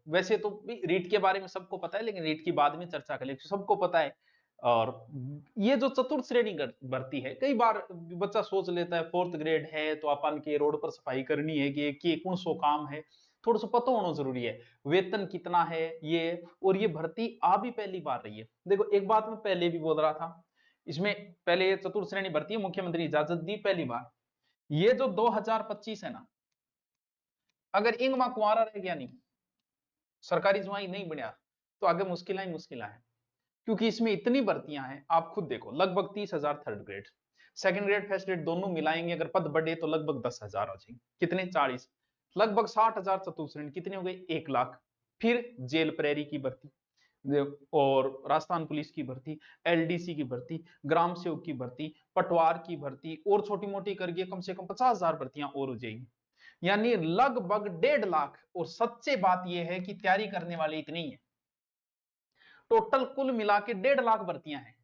वैसे तो रीट के बारे में सबको पता है, लेकिन रीट की बाद में चर्चा करें, सबको पता है। और ये जो चतुर्थ श्रेणी भर्ती है, कई बार बच्चा सोच लेता है फोर्थ ग्रेड है तो अपन के रोड पर सफाई करनी है कि कौन सो काम है, थोड़ा सा पता होना जरूरी है, वेतन कितना है ये। और ये भर्ती आ भी पहली बार रही है। देखो एक बात मैं पहले भी बोल रहा था, इसमें पहले ये चतुर्थ श्रेणी भर्ती है, मुख्यमंत्री इजाजत दी पहली बार। ये जो 2025 है ना, अगर इंगमा कुआरा रह गया नहीं, सरकारी जवाई नहीं बनया, तो आगे मुश्किल ही मुश्किल है। क्योंकि इसमें इतनी भर्तियां हैं, आप खुद देखो, लगभग 30,000 third grade, second grade first grade दोनों मिलाएंगे, अगर पद बढ़े तो लगभग 10,000 हो जाएंगे, कितने 40, लगभग 60,000 चतुर्थ श्रेणी, कितने हो गए 1 लाख। फिर जेल प्रेरी की भर्ती, और राजस्थान पुलिस की भर्ती, एलडीसी की भर्ती, ग्राम सेवक की भर्ती, पटवार की भर्ती, और छोटी मोटी करके कम से कम 50,000 भर्तियां और हो जाएंगी, यानी लगभग 1.5 लाख। और सच्चे बात यह है कि तैयारी करने वाले इतने ही है, टोटल कुल मिला के 1.5 लाख भर्तियां हैं।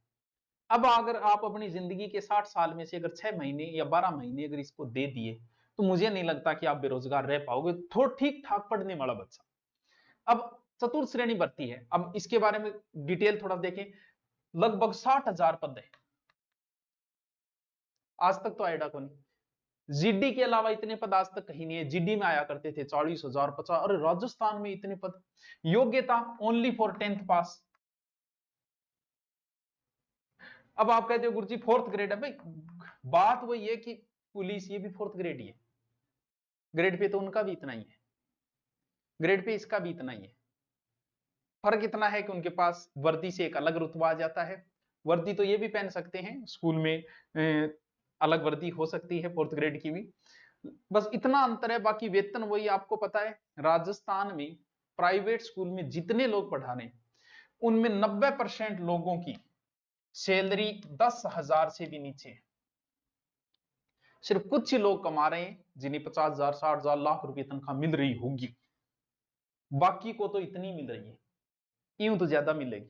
अब अगर आप अपनी जिंदगी के 60 साल में से अगर 6 महीने या 12 महीने अगर इसको दे दिए, तो मुझे नहीं लगता कि आप बेरोजगार रह पाओगे, थोड़ा ठीक ठाक पढ़ने वाला बच्चा। अब चतुर्थ श्रेणी भर्ती है, अब इसके बारे में डिटेल थोड़ा देखें। लगभग 60,000 पद है, आज तक तो आईडा को नहीं। जीडी के अलावा इतने पद आज तक कहीं नहीं है, जीडी में आया करते थे 40,000 50, और राजस्थान में इतने पद। योग्यता ओनली फॉर 10th पास। अब आप कहते हो गुरुजी फोर्थ ग्रेड है, भाई बात वही है कि पुलिस ये भी फोर्थ ग्रेड ही है, ग्रेड पे तो उनका भी इतना ही है, ग्रेड पे इसका भी इतना ही है। फर्क इतना है कि उनके पास वर्दी से एक अलग रुतबा आ जाता है, वर्दी तो ये भी पहन सकते हैं स्कूल में, अलग वर्दी हो सकती है फोर्थ ग्रेड की भी, बस इतना अंतर है। बाकी वेतन वही, आपको पता है राजस्थान में प्राइवेट स्कूल में जितने लोग पढ़ा रहे हैं, उनमें 90% लोगों की सैलरी 10,000 से भी नीचे है। सिर्फ कुछ ही लोग कमा रहे हैं जिन्हें 50,000 60,000 लाख रुपए तनख्वाह मिल रही होगी, बाकी को तो इतनी मिल रही है, यूं तो ज्यादा मिलेगी।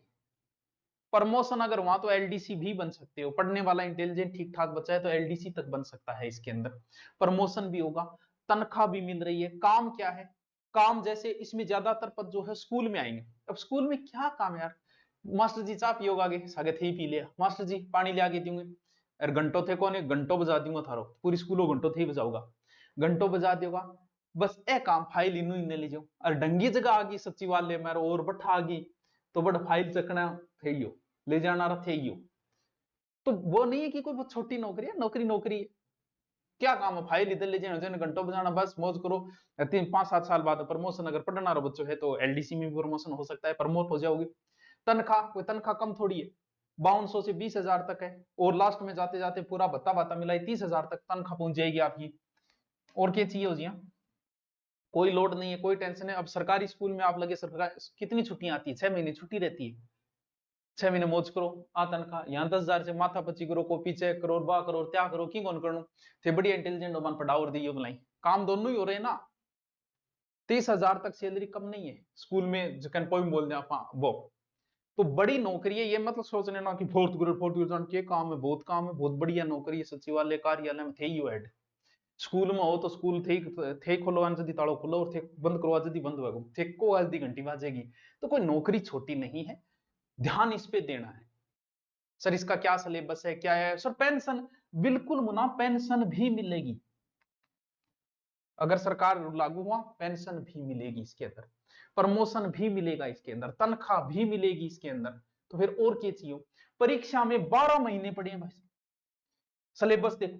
प्रमोशन अगर वहां तो एलडीसी भी बन सकते हो, पढ़ने वाला इंटेलिजेंट ठीक ठाक बच्चा है तो एलडीसी तक बन सकता है, इसके अंदर प्रमोशन भी होगा, तनख्वाह भी मिल रही है। काम क्या है, काम जैसे इसमें ज्यादातर पद जो है स्कूल में आएंगे। अब स्कूल में क्या काम है यार, मास्टर जी चाह पियोगे, सागे थे ही पी लिया, मास्टर जी पानी ले आके दूंगे, अरे घंटों थे कौन, घंटों बजा दूंगा थारो, पूरी स्कूलों घंटों थे ही बजाऊंगा, घंटों बजा देगा, बस ए काम फाइल इनू इन्हें ले जाओ। अरे ढंगी जगह आ गई सचिवालय में और बठा आ गई, तो बड़ फाइल चकना थे ही हो, ले जाना रहा थे ही हो। तो वो नहीं है कि कोई बहुत छोटी नौकरी है, नौकरी नौकरी है। क्या काम है, फाइल इधर ले जाए, घंटों बजाना, बस मौज करो। 3 5 7 साल बाद प्रमोशन, अगर पढ़ना रहा बच्चों है तो एलडीसी में भी प्रमोशन हो सकता है, प्रमोट हो जाओगे। तनख्वाह, कोई तनख्वाह कम थोड़ी है, 5200 से 20,000 तक है, और लास्ट में जाते जाते पूरा भत्ता भाता मिलाई 30,000 तक तनख्वाह पहुंच जाएगी आपकी। और क्या चाहिए हो जी, कोई लोड नहीं है, कोई टेंशन है। अब सरकारी स्कूल में आप लगे, सरकार कितनी छुट्टियां आती है, 6 महीने छुट्टी रहती है, 6 महीने मौज करो, आ तनख्वाह। यहाँ 10,000 से माथा पच्ची करो, कॉपी चेक करो, बा करो त्या करो, की कौन करो थे, बढ़िया इंटेलिजेंट हो, पढ़ाओ और दियो बुलाई, काम दोनों ही हो रहे हैं ना। 30,000 तक सैलरी कम नहीं है स्कूल में, जिकन कोई बोल दे आप वो, तो बड़ी नौकरी है। ये मतलब सोचने ना कि फोर्थ ग्रेड के काम है, बहुत काम है, बहुत बढ़िया नौकरी है, सचिवालय कार्यालय में थे ही हेड। स्कूल में हो तो स्कूल थे खोलो आज यदि ताड़ो खोलो, और थे बंद करो आज यदि बंद होगा, थे को आज दी घंटी बाजेगी। तो कोई नौकरी छोटी नहीं है, ध्यान इस पे देना है। सर इसका क्या सिलेबस है, क्या है सर, पेंशन बिल्कुल मुना, पेंशन भी मिलेगी, अगर सरकार लागू हुआ पेंशन भी मिलेगी इसके अंदर, प्रमोशन भी मिलेगा इसके अंदर, तनख्वाह भी मिलेगी इसके अंदर। तो फिर और क्या चाहिए। परीक्षा में 12 महीने पड़े हैं भाई, सिलेबस देखो,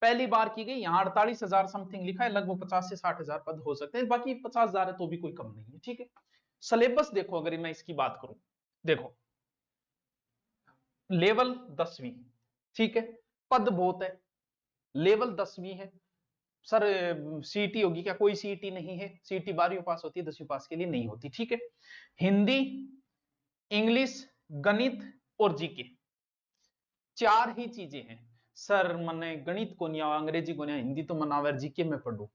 पहली बार की गई, यहाँ 48,000 समथिंग लिखा है, लगभग 50 से 60,000 पद हो सकते हैं, बाकी 50,000 है तो भी कोई कम नहीं है, ठीक है। सिलेबस देखो, अगर मैं इसकी बात करूं, देखो लेवल 10वीं, ठीक है, पद बहुत है, लेवल 10वीं है। सर सीईटी होगी क्या, कोई सीईटी नहीं है, सीईटी 12वीं पास होती है, 10वीं पास के लिए नहीं होती, ठीक है। हिंदी, इंग्लिश, गणित और जीके, 4 ही चीजें हैं। सर मैंने गणित को नहीं आवा, अंग्रेजी को नहीं, हिंदी तो मनावे, जीके में पढ़ू।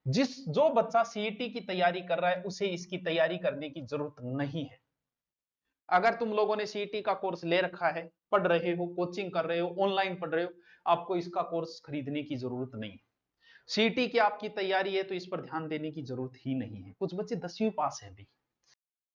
जो बच्चा सीईटी की तैयारी कर रहा है उसे इसकी तैयारी करने की जरूरत नहीं है। अगर तुम लोगों ने सीईटी का कोर्स ले रखा है, पढ़ रहे हो, कोचिंग कर रहे हो, ऑनलाइन पढ़ रहे हो, आपको इसका कोर्स खरीदने की जरूरत नहीं है। सीटी की आपकी तैयारी है तो इस पर ध्यान देने की जरूरत ही नहीं है। कुछ बच्चे 10वीं पास है अभी,